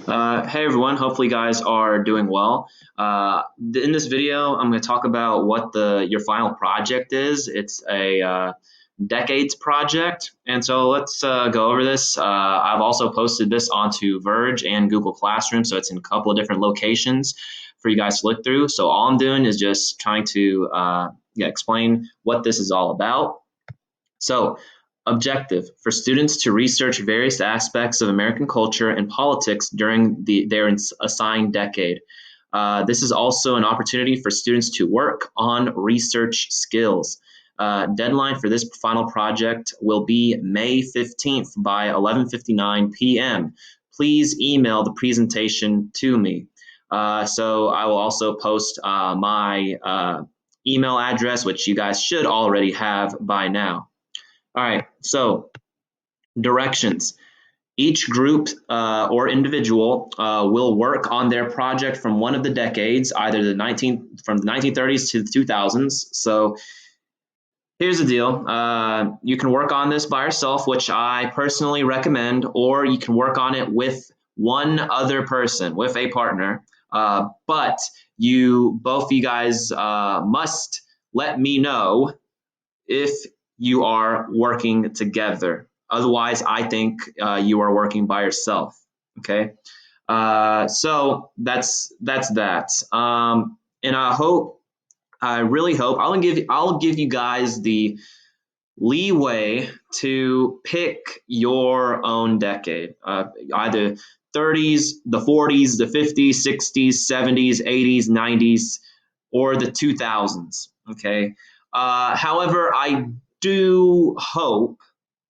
Hey everyone, hopefully you guys are doing well. In this video, I'm going to talk about what your final project is. It's a decades project, and so let's go over this. I've also posted this onto Verge and Google Classroom, so it's in a couple of different locations for you guys to look through. So all I'm doing is just trying to explain what this is all about. So, objective for students to research various aspects of American culture and politics during their assigned decade. This is also an opportunity for students to work on research skills. Deadline for this final project will be May 15th by 11:59 p.m. Please email the presentation to me. So I will also post my email address, which you guys should already have by now. All right, so directions. Each group or individual will work on their project from one of the decades, either from the 1930s to the 2000s. So here's the deal. You can work on this by yourself, which I personally recommend, or you can work on it with one other person, with a partner. But both of you guys must let me know if you are working together. Otherwise, I think you are working by yourself. Okay, so that's that. And I really hope I'll give you guys the leeway to pick your own decade, either 30s, the 40s, the 50s, 60s, 70s, 80s, 90s, or the 2000s. Okay. However, I do hope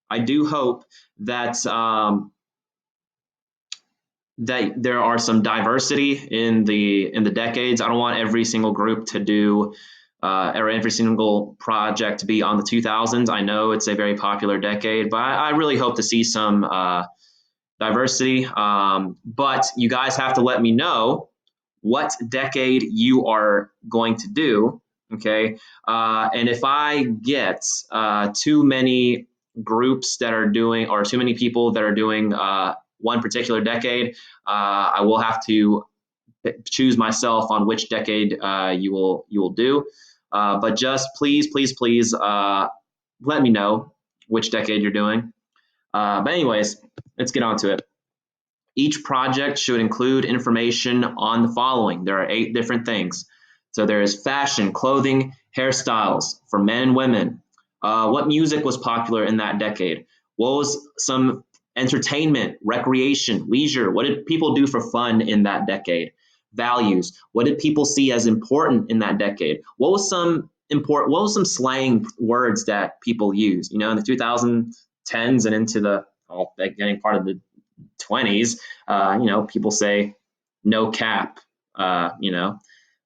that that there are some diversity in the decades. I don't want every single group to do or every single project to be on the 2000s. I know it's a very popular decade, but I really hope to see some diversity. But you guys have to let me know what decade you are going to do. Okay. And if I get too many groups that are doing, or too many people that are doing one particular decade, I will have to choose myself on which decade you will do. But just please let me know which decade you're doing. But anyways, let's get on to it. Each project should include information on the following. There are 8 different things. So there is fashion, clothing, hairstyles for men and women. What music was popular in that decade? What was some entertainment, recreation, leisure? What did people do for fun in that decade? Values. What did people see as important in that decade? What was some slang words that people use? In the 2010s and into the beginning part of the 20s, people say no cap,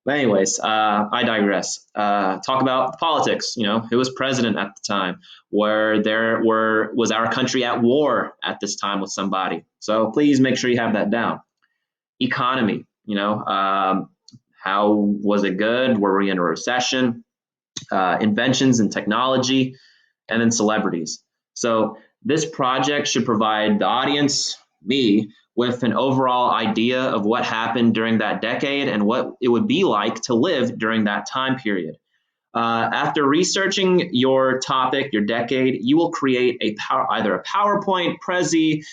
But anyways, I digress. Talk about politics. Who was president at the time? Was our country at war at this time with somebody? So please make sure you have that down. Economy. How was it good? Were we in a recession? Inventions and technology, and then celebrities. So this project should provide the audience, me, with an overall idea of what happened during that decade and what it would be like to live during that time period. After researching your topic, your decade, you will create either a PowerPoint, Prezi,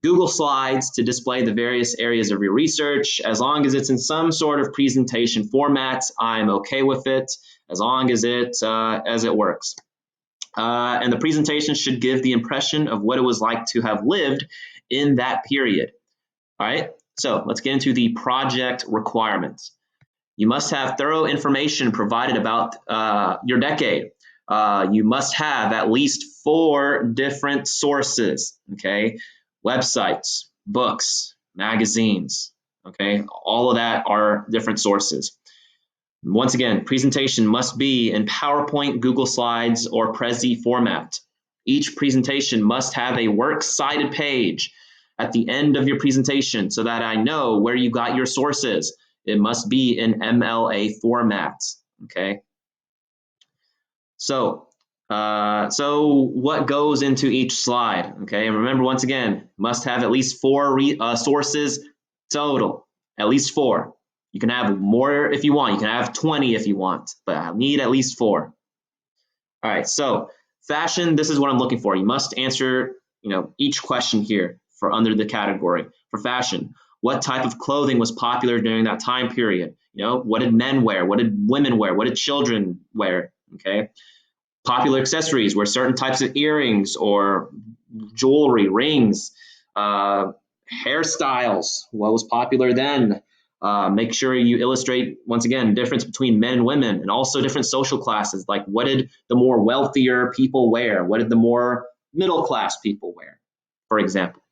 Google Slides to display the various areas of your research. As long as it's in some sort of presentation format, I'm okay with it, as long as it works. And the presentation should give the impression of what it was like to have lived in that period. All right, so let's get into the project requirements. You must have thorough information provided about your decade. You must have at least 4 different sources, okay? Websites, books, magazines, okay? All of that are different sources. Once again, presentation must be in PowerPoint, Google Slides, or Prezi format. Each presentation must have a works cited page at the end of your presentation so that I know where you got your sources. It must be in MLA format, okay? So what goes into each slide, okay? And remember, once again, must have at least 4 sources Total, at least 4. You can have more if you want. You can have 20 if you want, but I need at least 4. All right, so fashion, this is what I'm looking for. You must answer, each question here for under the category. For fashion, what type of clothing was popular during that time period? What did men wear? What did women wear? What did children wear? Okay. Popular accessories were certain types of earrings or jewelry, rings, uh, hairstyles. What was popular then? Make sure you illustrate, once again, difference between men and women and also different social classes. Like, what did the more wealthier people wear? What did the more middle class people wear, for example?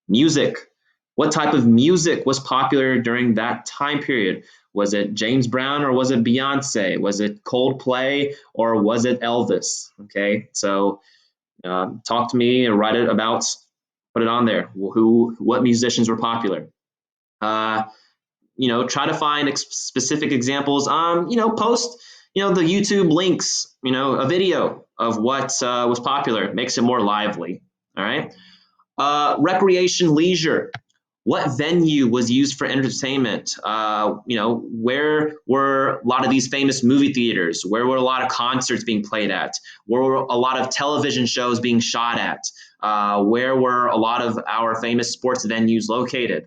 Music. What type of music was popular during that time period? Was it James Brown or was it Beyonce? Was it Coldplay or was it Elvis? Okay, so talk to me and write it about, put it on there. What musicians were popular? Uh, try to find specific examples. Post, the YouTube links, a video of what was popular. It makes it more lively. All right. Recreation, leisure. What venue was used for entertainment? Where were a lot of these famous movie theaters? Where were a lot of concerts being played at? Where were a lot of television shows being shot at? Where were a lot of our famous sports venues located?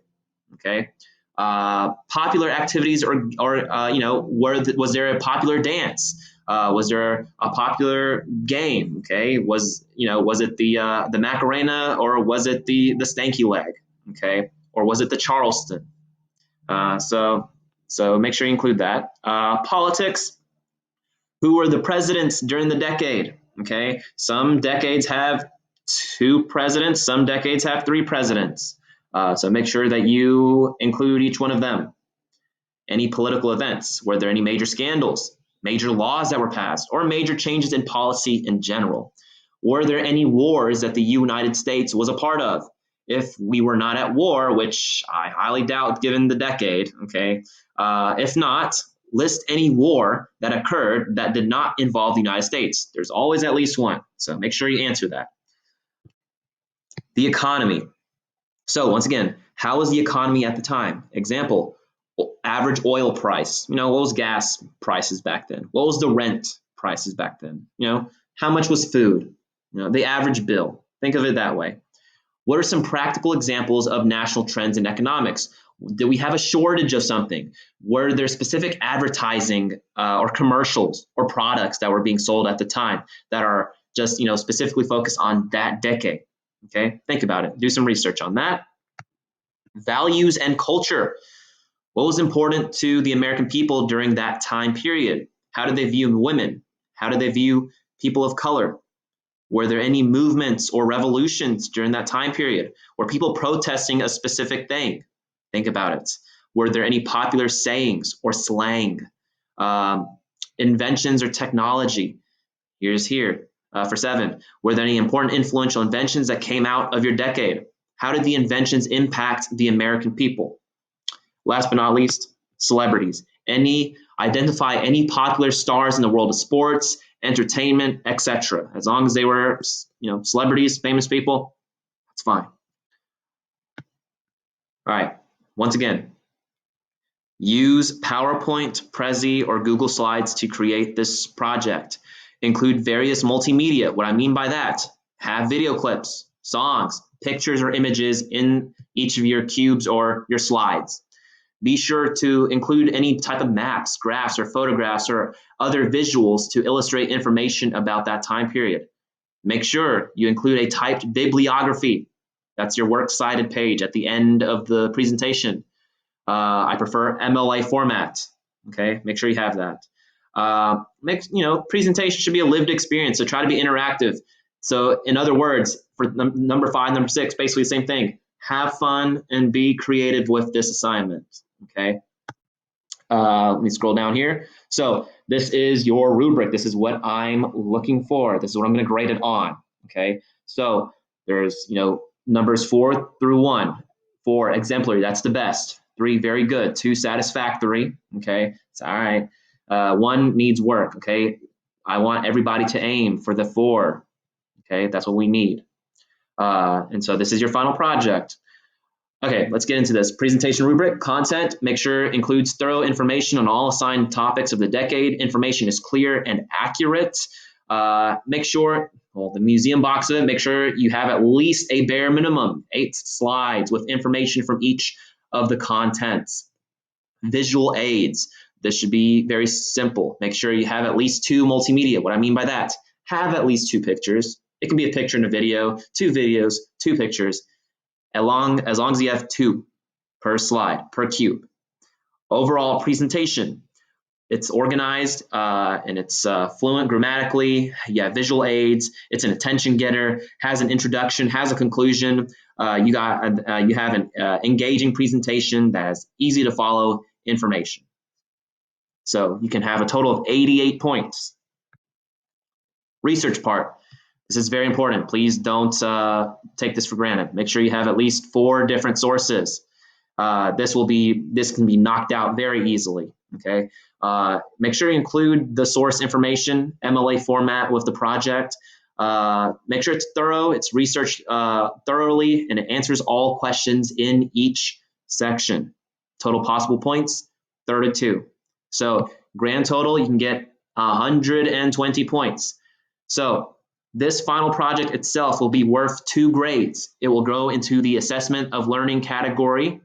Okay. Popular activities, was there a popular dance? Was there a popular game? Okay, was it the Macarena or was it the stanky leg? Okay, or was it the Charleston? So make sure you include that. Politics. Who were the presidents during the decade? Okay, some decades have 2 presidents, some decades have 3 presidents. So make sure that you include each one of them. Any political events? Were there any major scandals, major laws that were passed, or major changes in policy in general? Were there any wars that the United States was a part of? If we were not at war, which I highly doubt given the decade, okay, if not, list any war that occurred that did not involve the United States. There's always at least one, so make sure you answer that. The economy. So once again, how was the economy at the time? Example, average oil price. What was gas prices back then? What was the rent prices back then? How much was food? The average bill. Think of it that way. What are some practical examples of national trends in economics? Did we have a shortage of something? Were there specific advertising or commercials or products that were being sold at the time that are just specifically focused on that decade? Okay, think about it. Do some research on that. Values and culture. What was important to the American people during that time period? How did they view women? How did they view people of color? Were there any movements or revolutions during that time period? Were people protesting a specific thing? Think about it. Were there any popular sayings or slang? Inventions or technology? Here's here. For 7, were there any important influential inventions that came out of your decade? How did the inventions impact the American people? Last but not least, celebrities. Identify any popular stars in the world of sports, entertainment, etc. As long as they were, celebrities, famous people, that's fine. All right. Once again, use PowerPoint, Prezi, or Google Slides to create this project. Include various multimedia. What I mean by that, have video clips, songs, pictures, or images in each of your cubes or your slides. Be sure to include any type of maps, graphs, or photographs, or other visuals to illustrate information about that time period. Make sure you include a typed bibliography. That's your works cited page at the end of the presentation. I prefer MLA format. Okay, make sure you have that. Presentation should be a lived experience, so try to be interactive. So in other words, for number 5, number 6, basically the same thing. Have fun and be creative with this assignment. Okay. Let me scroll down here. So this is your rubric. This is what I'm looking for. This is what I'm going to grade it on. Okay. So there's, numbers 4 through 1. 4, exemplary. That's the best. 3, very good. 2, satisfactory. Okay. It's all right. 1 needs work. Okay. I want everybody to aim for the 4. Okay. That's what we need. And so this is your final project. Okay, let's get into this. Presentation rubric, content, make sure includes thorough information on all assigned topics of the decade. Information is clear and accurate. Make sure, well, the museum box of it, make sure you have at least a bare minimum 8 slides with information from each of the contents. Visual aids, this should be very simple. Make sure you have at least 2 multimedia. What I mean by that, have at least 2 pictures. It can be a picture and a video, 2 videos, 2 pictures, as long as you have 2 per slide, per cube. Overall presentation, it's organized and it's fluent grammatically. You have visual aids. It's an attention getter. Has an introduction. Has a conclusion. You have an engaging presentation that is easy to follow information. So you can have a total of 88 points. Research part. This is very important. Please don't take this for granted. Make sure you have at least 4 different sources. This can be knocked out very easily. Okay. Make sure you include the source information, MLA format with the project. Make sure it's thorough, it's researched thoroughly, and it answers all questions in each section. Total possible points, 32. So grand total, you can get 120 points. So this final project itself will be worth 2 grades. It will go into the assessment of learning category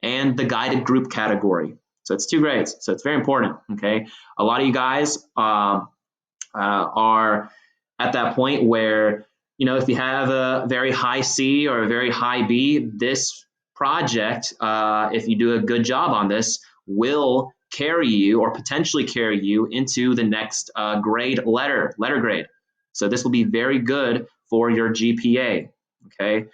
and the guided group category. So it's 2 grades. So it's very important. Okay. A lot of you guys are at that point where, if you have a very high C or a very high B, this project, if you do a good job on this, will carry you or potentially carry you into the next grade letter grade. So this will be very good for your GPA. Okay.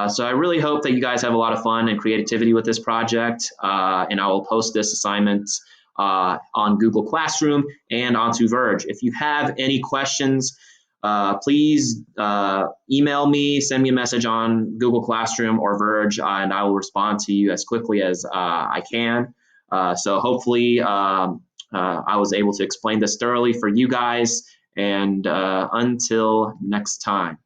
So I really hope that you guys have a lot of fun and creativity with this project, and I will post this assignment on Google Classroom and onto Verge. If you have any questions, please email me, send me a message on Google Classroom or Verge, and I will respond to you as quickly as I can. So hopefully I was able to explain this thoroughly for you guys, and until next time.